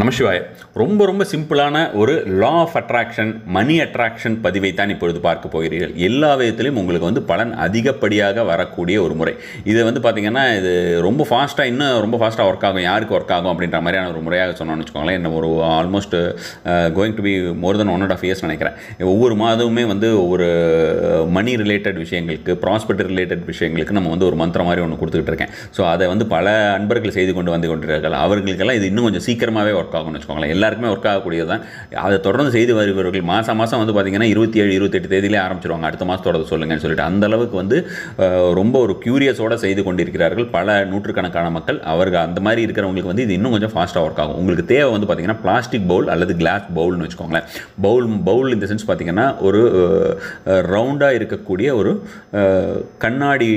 நமசிவாய. ரொம்ப ரொம்ப சிம்பிளான ஒரு law of attraction, money attraction பதிவை தான் இப்பொழுது பார்க்க போகிறீர்கள். எல்லா விதத்திலையும் உங்களுக்கு பலன் அதிகப்படியாக வரக்கூடிய ஒரு முறை. இது பார்த்தீங்கன்னா, இது ரொம்ப ஃபாஸ்ட்டாக, இன்னும் ரொம்ப ஃபாஸ்ட்டாக ஒர்க் ஆகும். யாருக்கு ஒர்க் ஆகும் அப்படின்ற மாதிரியான ஒரு முறையாக சொன்னோன்னு வச்சுக்கோங்களேன். என்ன ஒரு almost going to be more then 1.5 years நினைக்கிறேன். ஒவ்வொரு மாதமுமே ஒவ்வொரு மணி ரிலேட்டட் விஷயங்களுக்கு, ப்ராஸ்பெக்ட் ரிலேட்டட் விஷயங்களுக்கு நம்ம ஒரு மந்திரம் மாதிரி ஒன்று கொடுத்துக்கிட்டு இருக்கேன். ஸோ அதை பல அன்பர்கள் செய்து கொண்டிருக்கிறார்கள். அவர்களுக்கெல்லாம் இது இன்னும் கொஞ்சம் சீக்கிரமாகவே ஒர்க் ஆகும்னு வச்சுக்கோங்களேன். எல்லாருக்குமே ஒர்க் ஆகக்கூடியது தான். அதை தொடர்ந்து செய்து வருபவர்கள் மாதம் பார்த்தீங்கன்னா 27, 28 தேதியிலே ஆரம்பிச்சிருவாங்க. அடுத்த மாதத்தோட சொல்லுங்கன்னு சொல்லிட்டு அந்த அளவுக்கு ரொம்ப ஒரு கியூரியஸோடு செய்து கொண்டிருக்கிறார்கள் பல நூற்றுக்கணக்கான மக்கள். அவர்கள் அந்த மாதிரி இருக்கிறவங்களுக்கு இது இன்னும் கொஞ்சம் ஃபாஸ்ட்டாக ஒர்க் ஆகும். உங்களுக்கு தேவை பார்த்தீங்கன்னா பிளாஸ்டிக் பவுல் அல்லது கிளாஸ் பவுல்னு வச்சுக்கோங்களேன். பவுல் இந்த சென்ஸ் பார்த்தீங்கன்னா ஒரு ரவுண்டாக இருக்கக்கூடிய ஒரு கண்ணாடி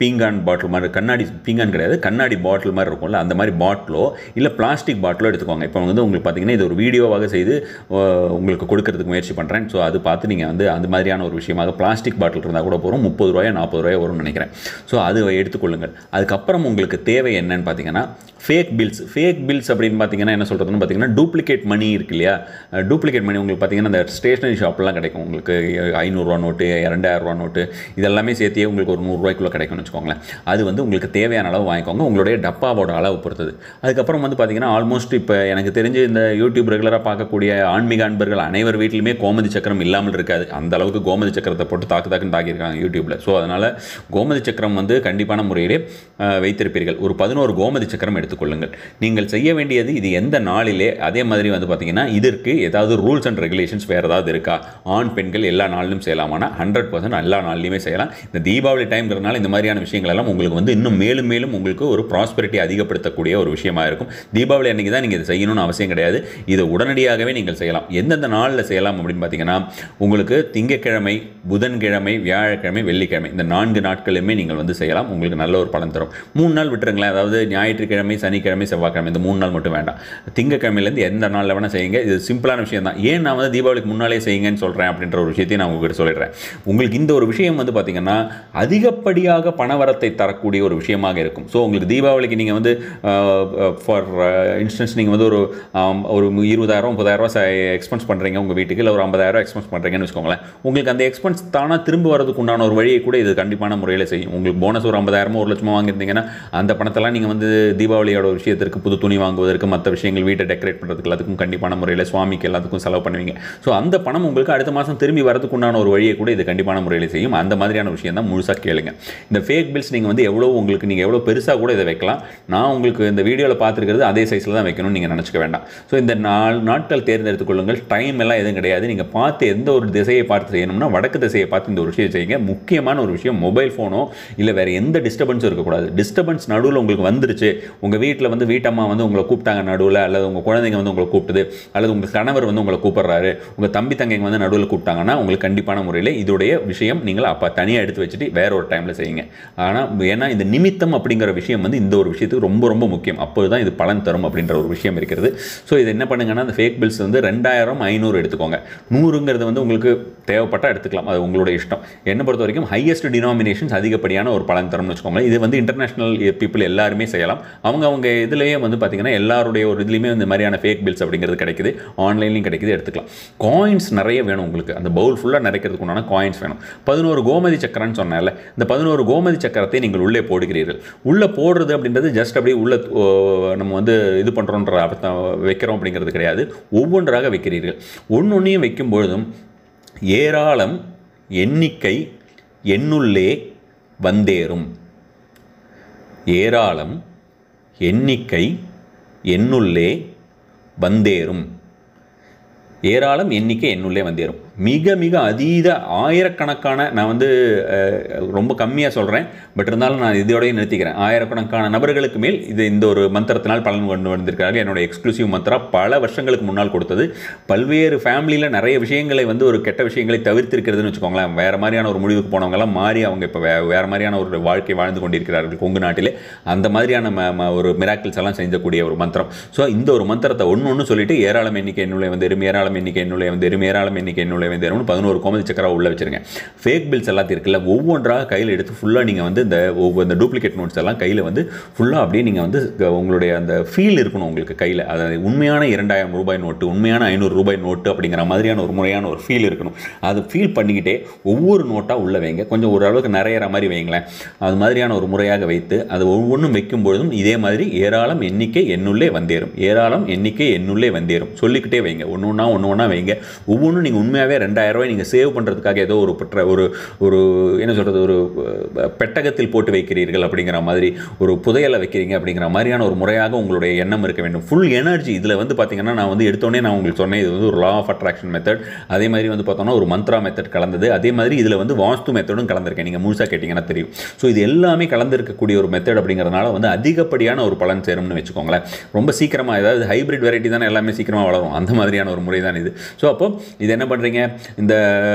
பீங்கான் பாட்டில் மாதிரி, கண்ணாடி பீங்கான் கிடையாது, கண்ணாடி பாட்டில் மாதிரி இருக்கும்ல, அந்த மாதிரி பாட்டிலோ இல்லை பிளாஸ்டிக் பாட்டிலோ எடுத்துக்கோங்க. இப்போ உங்களுக்கு பார்த்தீங்கன்னா இது ஒரு வீடியோவாக செய்து உங்களுக்கு கொடுக்கறதுக்கு முயற்சி பண்ணுறேன். ஸோ அது பார்த்து நீங்கள் அந்த மாதிரியான ஒரு விஷயமாக பிளாஸ்டிக் பாட்டில் இருந்தால் கூட போகிறோம். 30 ரூபாயோ 40 ரூபாயோ வரும்னு நினைக்கிறேன். ஸோ அது எடுத்துக்கொள்ளுங்கள். அதுக்கப்புறம் உங்களுக்கு தேவை என்னன்னு பார்த்தீங்கன்னா ஃபேக் பில்ஸ் அப்படின்னு பார்த்தீங்கன்னா என்ன சொல்கிறதுன்னு பார்த்தீங்கன்னா டூப்ளிகேட் மணி இருக்கு இல்லையா. டூப்ளிகேட் மணி உங்களுக்கு பார்த்தீங்கன்னா இந்த ஸ்டேஷனரி ஷாப்லாம் கிடைக்கும். உங்களுக்கு 500 ரூபா நோட்டு, 2000 ரூபா நோட்டு இதெல்லாமே சேர்த்தியே உங்களுக்கு ஒரு 100 ரூபாய்க்குள்ளே கிடைக்கும்னு வச்சுக்கோங்களேன். அது உங்களுக்கு தேவையான அளவு வாங்கிக்கோங்க, உங்களுடைய டப்பாவோட அளவு பொறுத்தது. அதுக்கப்புறம் பார்த்தீங்கன்னா ஆல்மோஸ்ட் இப்போ எனக்கு தெரிஞ்சு இந்த யூடியூப் ரெகுலராக பார்க்கக்கூடிய ஆன்மீக அன்பர்கள் அனைவர் வீட்டிலுமே கோமதி சக்கரம் இல்லாமல் இருக்காது. அந்த அளவுக்கு கோமதி சக்கரத்தை போட்டு தாக்குன்னு தாக்கியிருக்காங்க யூடியூப்பில். ஸோ அதனால் கோமதி சக்கரம் கண்டிப்பான முறையிலே வைத்திருப்பீர்கள். ஒரு 11 கோமதி சக்கரம் எடுத்துக்கொள்ளுங்கள். நீங்கள் செய்ய வேண்டியது இது எந்த நாளிலே, அதே மாதிரி பார்த்தீங்கன்னா இதற்கு ஏதாவது ரூல்ஸ் அண்ட் ரெகுலேஷன்ஸ் வேறு ஏதாவது இருக்கா? ஆண் பெண்கள் எல்லா நாளிலும் செய்யலாமானா 100% எல்லா நாள்லையுமே செய்யலாம். இந்த தீபாவளி டைம்ங்கிறதுனால இந்த மாதிரியான விஷயங்கள் எல்லாம் உங்களுக்கு இன்னும் மேலும் மேலும் உங்களுக்கு ஒரு ப்ராஸ்பெரிட்டி அதிகப்படுத்தக்கூடிய ஒரு விஷயமா இருக்கும். தீபாவளி அன்றைக்கி தான் நீங்கள் இதை செய்யணும்னு அவசியம் கிடையாது. இதை உடனடியாகவே நீங்கள் செய்யலாம். எந்தெந்த நாளில் செய்யலாம் அப்படின்னு பார்த்தீங்கன்னா உங்களுக்கு திங்கட்கிழமை, புதன்கிழமை, வியாழக்கிழமை, வெள்ளிக்கிழமை இந்த 4 நாட்களுமே நீங்கள் செய்யலாம். உங்களுக்கு நல்ல ஒரு பலன் தரும். 3 நாள் விட்டுருங்களேன். அதாவது ஞாயிற்றுக்கிழமை, சனிக்கிழமை, செவ்வாய்க்கிழமை இந்த 3 நாள் மட்டும் வேண்டாம். திங்கட்கிழமையிலேருந்து எந்த நாளில் வேணால் செய்யுங்க. இது சிம்பிளான விஷயம் தான். ஏன் நான் தீபாவளிக்கு முன்னாலே செய்யுங்கன்னு சொல்கிறேன் அப்படின்ற ஒரு விஷயத்தையும் நான் உங்கள்கிட்ட சொல்லிடுறேன். உங்களுக்கு இந்த ஒரு விஷயம் பார்த்தீங்கன்னா அதிகப்படியாக பணவரத்தை தரக்கூடிய ஒரு விஷயமாக இருக்கும். ஸோ உங்களுக்கு தீபாவளிக்கு நீங்கள் ஃபார் இன்ஸ்டன்ஸ் நீங்கள் ஒரு 20,000 30,000 எக்ஸ்பென்ஸ் பண்ணுறீங்க உங்கள் வீட்டுக்கு, இல்லை ஒரு 50,000 எக்ஸ்பென்ஸ் பண்ணுறீங்கன்னு வச்சுக்கோங்களேன். உங்களுக்கு அந்த எக்ஸ்பென்ஸ் தானாக திரும்ப வரதுக்கு உண்டான ஒரு வழியை கூட இது கண்டிப்பான முறையில் செய்யும். உங்களுக்கு போனஸ் ஒரு 50,000 1 லட்சமோ வாங்கியிருந்தீங்கன்னா அந்த பணத்தெல்லாம் நீங்கள் தீபாவளியோட ஒரு விஷயத்திற்கு, புது துணி வாங்குவதற்கு, மற்ற விஷயங்கள் வீட்டை டெக்கரேட் பண்ணுறதுக்கு எல்லாத்துக்கும் கண்டிப்பான முறையில் சுவாமிக்கு எல்லாத்துக்கும் செலவு பண்ணுவீங்க. ஸோ அந்த பணம் உங்களுக்கு அடுத்த மாதம் திரும்பி வரதுக்கு உண்டான ஒரு வழியை கூட இது கண்டிப்பான முறையில் செய்யும். அந்த மாதிரியான விஷயம் தான் முழுசாக கேளுங்க. இந்த ஃபேக் பில்ஸ் நீங்கள் எவ்வளோ உங்களுக்கு நீங்கள் எவ்வளோ பெருசாக கூட இதை வைக்கலாம். நான் உங்களுக்கு இந்த வீடியோவில் பார்த்துருக்கிறது அதே சைஸில் தான் வைக்கணும்னு நீங்கள் நினச்சிக்க வேண்டாம். ஸோ இந்த 4 நாட்கள் தேர்ந்தெடுத்துக் கொள்ளுங்கள். டைம் எல்லாம் எதுவும் கிடையாது. நீங்கள் பார்த்து எந்த ஒரு திசையை பார்த்து செய்யணும்னா வடக்கு திசையை பார்த்து இந்த ஒரு விஷயம் செய்யுங்க. முக்கியமான ஒரு விஷயம், மொபைல் ஃபோனோ இல்லை வேறு எந்த டிஸ்டர்பன்ஸும் இருக்கக்கூடாது. டிஸ்டர்பன்ஸ் நடுவில் உங்களுக்கு வந்துருச்சு, உங்கள் வீட்டில் வீட்டம்மா உங்களை கூப்பிட்டாங்க நடுவில், அல்லது உங்கள் குழந்தைங்க உங்களை கூப்பிட்டுது, அல்லது உங்கள் கணவர் உங்களை கூப்பிட்றாரு, உங்கள் தம்பி தங்கைங்க நடுவில் கூப்பிட்டாங்கன்னா உங்களுக்கு கண்டிப்பான முறையில் இதோடைய விஷயம் நீங்கள் அப்போ தனியாக எடுத்து வச்சுட்டு வேற ஒரு டைமில் செய்யுங்க. ஆனால் ஏன்னா இந்த நிமித்தம் அப்படிங்கிற விஷயம் இந்த ஒரு விஷயத்துக்கு ரொம்ப ரொம்ப முக்கியம். அப்போது தான் இது பலன் தரும் அப்படின்ற ஒரு விஷயம் இருக்கிறது. ஸோ இது என்ன பண்ணுங்கன்னா அந்த ஃபேக் பில்ஸ் 2000, 500 எடுத்துக்கோங்க. 100ங்கிறது உங்களுக்கு தேவைப்பட்டால் எடுத்துக்கலாம், அது உங்களோட இஷ்டம். என்னை பொறுத்த வரைக்கும் ஹையஸ்ட் டினாமினேஷன்ஸ் அதிகப்படியான ஒரு பலன் தரும்னு வச்சுக்கோங்களேன். இது இன்டர்நேஷனல் பீப்புள் எல்லாருமே செய்யலாம். அவங்க இதுலேயே பார்த்தீங்கன்னா எல்லாருடைய ஒரு இதுலேயுமே இந்த மாதிரியான ஃபேக் பில்ஸ் அப்படிங்கிறது கிடைக்குது, ஆன்லைன்லையும் கிடைக்குது, எடுத்துக்கலாம். காயின்ஸ் நிறைய வேணும் உங்களுக்கு. அந்த பவுல் ஃபுல்லாக நிறைக்கிறதுக்கு உண்டான காயின்ஸ் வேணும். 11 கோமதி சக்கரம்னு சொன்னால இந்த 11 கோமதி சக்கரத்தை நீங்கள் உள்ளே போடுகிறீர்கள். உள்ளே போடுறது அப்படின்றது ஜஸ்ட் அப்படியே உள்ள நம்ம இது பண்ணுறோன்ற வைக்கிறோம் அப்படிங்கிறது கிடையாது. ஒவ்வொன்றாக வைக்கிறீர்கள். ஒன்னொன்னையும் வைக்கும் பொழுதும் ஏராளம் எண்ணிக்கை என்னுள்ளே வந்தேறும். ஏராளம் எண்ணிக்கை என்னுள்ளே வந்தேறும். ஏராளம் எண்ணிக்கை என்னுள்ளே வந்தேறும். மிக மிக அதீத ஆயிரக்கணக்கான, நான் ரொம்ப கம்மியாக சொல்கிறேன், பட் இருந்தாலும் நான் இதோடய நிறுத்திக்கிறேன். ஆயிரக்கணக்கான நபர்களுக்கு மேல் இந்த ஒரு மந்திரத்தினால் பலன் கொண்டு வந்திருக்கிறார்கள். என்னோட எக்ஸ்க்ளூசிவ் மந்திரம் பல வருஷங்களுக்கு முன்னால் கொடுத்தது. பல்வேறு ஃபேமிலியில் நிறைய விஷயங்களை ஒரு கெட்ட விஷயங்களை தவிர்த்திருக்கிறதுன்னு வச்சுக்கோங்களேன். வேறு மாதிரியான ஒரு முடிவுக்கு போனவங்கலாம் மாறி அவங்க இப்போ வேறு மாதிரியான ஒரு வாழ்க்கை வாழ்ந்து கொண்டிருக்கிறார்கள் கொங்கு நாட்டிலே. அந்த மாதிரியான ஒரு மிராக்கிள்ஸ் எல்லாம் செஞ்சக்கூடிய ஒரு மந்திரம். ஸோ இந்த ஒரு மந்திரத்தை ஒன்று சொல்லிட்டு ஏராளம் எண்ணிக்கை என்னுள்ளே வந்தேறும், ஏராளம் எண்ணிக்கை என்னுள்ளே வந்தேறும், ஏராளம் எண்ணிக்கை என்னுள்ளே என்னுள்ளே வந்தேரும்னு 11 கோமதி சக்கரா உள்ளே வச்சுருங்க. ஃபேக் பில்ஸ் எல்லாத்தையும் இருக்குல்ல, ஒவ்வொன்றாக கையில் எடுத்து ஃபுல்லாக நீங்கள் வந்து இந்த டூப்ளிகேட் நோட்ஸ் எல்லாம் கையில் வந்து ஃபுல்லாக அப்படியே நீங்கள் வந்து உங்களுடைய அந்த ஃபீல் இருக்கணும் உங்களுக்கு கையில். அதாவது உண்மையான 2000 ரூபாய் நோட்டு, உண்மையான 500 ரூபாய் நோட்டு அப்படிங்கிற மாதிரியான ஒரு முறையான ஒரு ஃபீல் இருக்கணும். அது ஃபீல் பண்ணிக்கிட்டே ஒவ்வொரு நோட்டாக உள்ளே வைங்க. கொஞ்சம் ஓரளவுக்கு நிறையிற மாதிரி வைங்களேன். அது மாதிரியான ஒரு முறையாக வைத்து அது ஒவ்வொன்றும் வைக்கும் பொழுதும் இதே மாதிரி ஏராளம் எண்ணிக்கை என்னுள்ளே வந்தேறும், ஏராளம் எண்ணிக்கை என்னுள்ளே வந்தேறும் சொல்லிக்கிட்டே வைங்க. ஒன்று ஒன்றா வைங்க. ஒவ்வொன்றும் நீங்கள் உண்மையாகவே 2000 ரூபாய் நீங்கள் சேவ் பண்ணுறதுக்காக ஏதோ ஒரு என்ன சொல்கிறது, ஒரு பெட்டகத்தில் போட்டு வைக்கிறீர்கள் அப்படிங்கிற மாதிரி, ஒரு புதையலை வைக்கிறீங்க அப்படிங்கிற மாதிரியான ஒரு முறையாக உங்களுடைய எண்ணம் இருக்க வேண்டும். ஃபுல் எனர்ஜி இதில் வந்து பார்த்தீங்கன்னா, நான் வந்து எடுத்தோடனே நான் உங்களுக்கு சொன்னேன், இது வந்து ஒரு லா ஆஃப் அட்ராக்ஷன் மெத்தட். அதே மாதிரி வந்து பார்த்தோம்னா ஒரு மந்த்ரா மெத்தட் கலந்தது. அதே மாதிரி இதில் வந்து வாஸ்து மெத்தடும் கலந்துருக்கேன். நீங்கள் முழுசாக கேட்டிங்கன்னா தெரியும். ஸோ இது எல்லாமே கலந்துருக்கக்கூடிய ஒரு மெத்தட் அப்படிங்கிறதுனால வந்து அதிகப்படியான ஒரு பலன் சேரும்னு வச்சுக்கோங்களேன். ரொம்ப சீக்கிரமாக, ஏதாவது ஹைப்ரிட் வெரைட்டி தானே எல்லாமே சீக்கிரமாக வளரும், அந்த மாதிரியான ஒரு முறை தான் இது. ஸோ அப்போ இது என்ன பண்ணுறீங்க, இந்த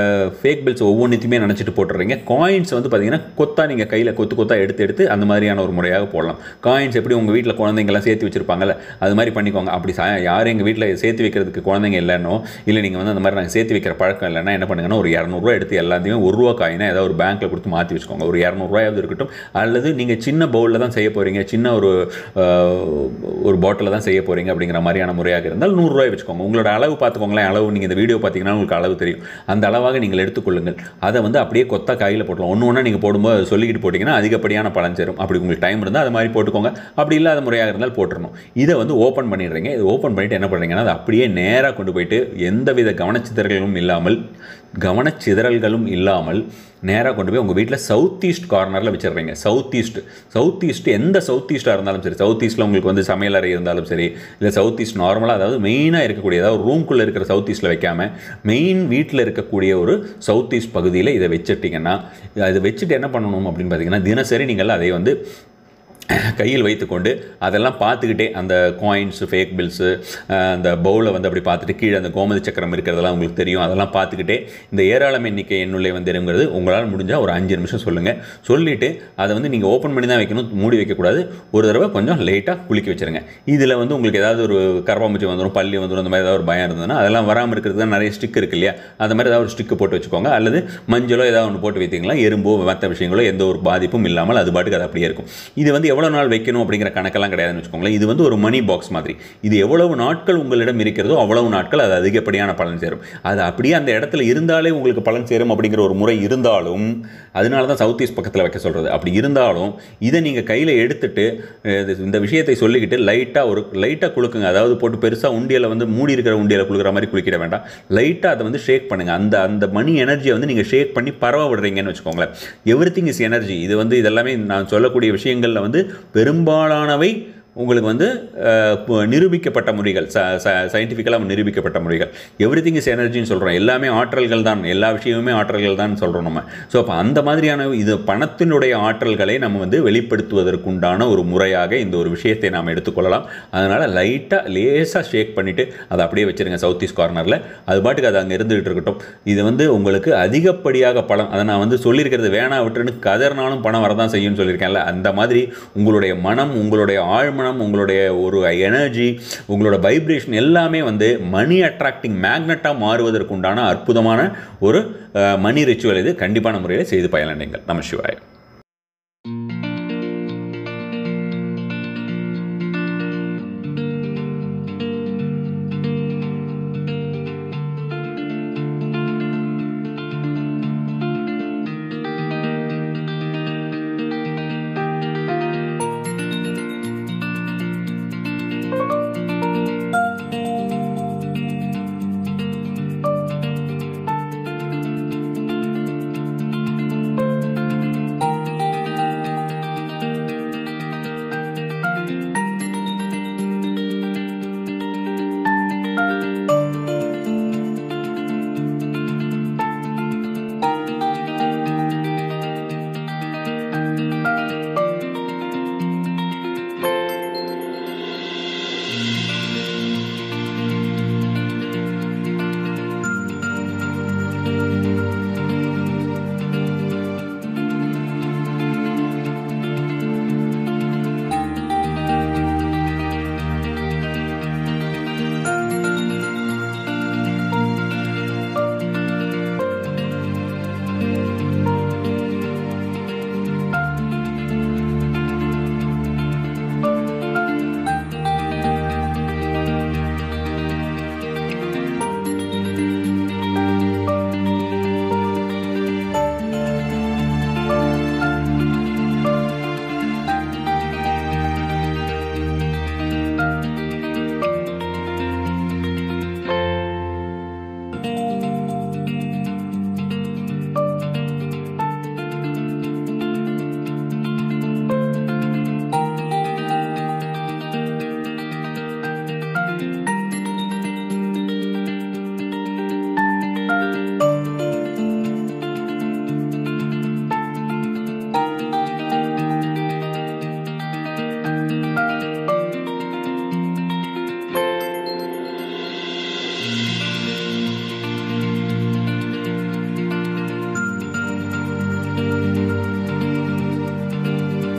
ஃபேக் பில்ஸ் ஒவ்வொன்றுத்தையுமே நினச்சிட்டு போட்டுறீங்க. காயின்ஸ் வந்து பார்த்தீங்கன்னா கொத்தா நீங்கள் கையில் கொத்தா எடுத்து அந்த மாதிரியான ஒரு முறையாக போடலாம். காயின்ஸ் எப்படி உங்கள் வீட்டில் குழந்தைங்கலாம் சேர்த்து வச்சுருப்பாங்கல்ல, அது மாதிரி பண்ணிக்கோங்க. அப்படி யாரும் எங்கள் வீட்டில் சேர்த்து வைக்கிறதுக்கு குழந்தைங்க இல்லைன்னோ, இல்லை நீங்கள் வந்து அந்த மாதிரி நாங்கள் சேர்த்து வைக்கிற பழக்கம் இல்லைன்னா என்ன பண்ணுங்கன்னா, ஒரு 200 ரூபா எடுத்து எல்லாத்தையுமே 1 ரூபா காயினா ஏதாவது ஒரு பேங்க்கில் கொடுத்து மாற்றி வச்சுக்கோங்க. ஒரு 200 ரூபாயாவது இருக்கட்டும். அல்லது நீங்கள் சின்ன பவுலில் தான் செய்ய போகிறீங்க, சின்ன ஒரு பாட்டில் தான் செய்ய போகிறீங்க அப்படிங்கிற மாதிரியான முறையாக இருந்தால் 100 ரூபாய் வச்சுக்கோங்க. உங்களோட அளவு பார்த்துக்கோங்களேன். அளவு நீங்கள் இந்த வீடியோ பார்த்தீங்கன்னா உங்களுக்கு அளவு தெரியும். அந்த அளவாக நீங்கள் எடுத்துக்கொள்ளுங்கள். அதை வந்து அப்படியே கொத்தா கையில் போட்டலாம். ஒன்று நீங்கள் போடும்போது சொல்லிக்கிட்டு போட்டிங்கன்னா அதிகப்படியான பலன் சேரும். அப்படி உங்களுக்கு டைம் இருந்தால் அது மாதிரி போட்டுக்கோங்க. அப்படி இல்லாத முறையாக இருந்தால் போட்டுடணும். இதை வந்து ஓப்பன் பண்ணிடுறீங்க. இது ஓப்பன் பண்ணிவிட்டு என்ன பண்ணுறீங்கன்னா, அதை அப்படியே நேராக கொண்டு போயிட்டு எந்தவித கவனச்சிதறல்களும் இல்லாமல் நேராக கொண்டு போய் உங்கள் வீட்டில் சவுத் ஈஸ்ட் கார்னரில் வச்சிடுறீங்க. சவுத் ஈஸ்ட் எந்த சவுத் ஈஸ்ட்டாக இருந்தாலும் சரி, சவுத் ஈஸ்ட்டில் உங்களுக்கு வந்து சமையல் அறை இருந்தாலும் சரி, இல்லை சவுத் ஈஸ்ட் நார்மலாக, அதாவது மெயினாக இருக்கக்கூடிய, அதாவது ரூம்குள்ளே இருக்கிற சவுத் ஈஸ்ட்டில் வைக்காமல் மெயின் வீட்டில் இருக்கக்கூடிய ஒரு சவுத் ஈஸ்ட் பகுதியில் இதை வச்சுட்டிங்கன்னா, அதை வச்சுட்டு என்ன பண்ணணும் அப்படின்னு பார்த்தீங்கன்னா, தினசரி நீங்கள் அதை வந்து கையில் வைத்துக்கொண்டு அதெல்லாம் பார்த்துக்கிட்டே அந்த காயின்ஸ், ஃபேக் பில்ஸு, அந்த பவுலை வந்து அப்படி பார்த்துட்டு கீழே அந்த கோமதி சக்கரம் இருக்கிறதெல்லாம் உங்களுக்கு தெரியும். அதெல்லாம் பார்த்துக்கிட்டே இந்த ஏராளம் எண்ணிக்கை என்னுள்ளே வந்துருங்கிறது உங்களால் முடிஞ்சால் ஒரு 5 நிமிஷம் சொல்லுங்கள். சொல்லிவிட்டு அதை வந்து நீங்கள் ஓப்பன் பண்ணி தான் வைக்கணும், மூடி வைக்கக்கூடாது. ஒரு தடவை கொஞ்சம் லைட்டாக குளிக்க வச்சுருங்க. இதில் வந்து உங்களுக்கு ஏதாவது ஒரு கரப்பாம்பூச்சி வந்துடும், பள்ளி வந்துடும், அந்த மாதிரி ஏதாவது ஒரு பயம் இருந்ததுன்னா அதெல்லாம் வராமல் இருக்கிறது தான் நிறைய ஸ்டிக் இருக்குது இல்லையா, அந்த மாதிரி ஏதாவது ஒரு ஸ்டிக்கு போட்டு வச்சுக்கோங்க. அல்லது மஞ்சளோ ஏதாவது ஒன்று போட்டு வைத்தீங்களா, எறும்போ மற்ற விஷயங்களோ எந்த ஒரு பாதிப்பும் இல்லாமல் அது பாட்டுக்கு அது அப்படியே இருக்கும். இது வந்து எவ்வளோ நாள் வைக்கணும் அப்படிங்கிற கணக்கெல்லாம் கிடையாதுன்னு வச்சுக்கோங்களேன். இது வந்து ஒரு மணி பாக்ஸ் மாதிரி. இது எவ்வளவு நாட்கள் உங்களிடம் இருக்கிறதோ அவ்வளவு நாட்கள் அது அதிகப்படியான பலன் சேரும். அது அப்படியே அந்த இடத்துல இருந்தாலே உங்களுக்கு பலன் சேரும் அப்படிங்கிற ஒரு முறை இருந்தாலும், அதனால தான் சவுத் ஈஸ்ட் பக்கத்தில் வைக்க சொல்கிறது. அப்படி இருந்தாலும் இதை நீங்கள் கையில் எடுத்துட்டு இந்த விஷயத்தை சொல்லிக்கிட்டு லைட்டாக குளுக்குங்க. அதாவது போட்டு பெருசாக உண்டியலை வந்து மூடி இருக்கிற உண்டியலை குளுக்கிற மாதிரி குளிக்கிட வேண்டாம். லைட்டாக அதை வந்து ஷேக் பண்ணுங்கள். அந்த மணி எனர்ஜியை வந்து நீங்கள் ஷேக் பண்ணி பரவ விடுறீங்கன்னு வச்சுக்கோங்களேன். Everything is energy. இது வந்து இதெல்லாமே நான் சொல்லக்கூடிய விஷயங்களில் வந்து பெரும்பாலானவை உங்களுக்கு வந்து நிரூபிக்கப்பட்ட முறைகள், சயின்டிஃபிக்கலாக நிரூபிக்கப்பட்ட முறைகள். எவ்ரிதிங் இஸ் எனர்ஜின்னு சொல்கிறோம். எல்லாமே ஆற்றல்கள் தான், எல்லா விஷயமுமே ஆற்றல்கள் தான் சொல்கிறோம் நம்ம. ஸோ அப்போ அந்த மாதிரியான இது பணத்தினுடைய ஆற்றல்களை நம்ம வந்து வெளிப்படுத்துவதற்குண்டான ஒரு முறையாக இந்த ஒரு விஷயத்தை நாம் எடுத்துக்கொள்ளலாம். அதனால் லேசாக ஷேக் பண்ணிவிட்டு அதை அப்படியே வச்சுருங்க சவுத் ஈஸ்ட் கார்னரில். அது பாட்டுக்கு அது அங்கே இருந்துகிட்டு இருக்கட்டும். இது வந்து உங்களுக்கு அதிகப்படியாக பணம், அதை நான் வந்து சொல்லியிருக்கிறது வேணா விட்டுன்னு கதறினாலும் பணம் வரதான் செய்யும்னு சொல்லியிருக்கேன்ல, அந்த மாதிரி உங்களுடைய மனம், உங்களுடைய ஆழ்மனம், உங்களுடைய ஒரு எனர்ஜி, உங்களோட வைப்ரேஷன் எல்லாமே வந்து மணி அட்ராக்டிங் மேக்னெட்டாக மாறுவதற்குண்டான அற்புதமான ஒரு மணி ரிச்சுவல். இது கண்டிப்பான முறையில் செய்து பயனடைங்கள். நம சிவாய.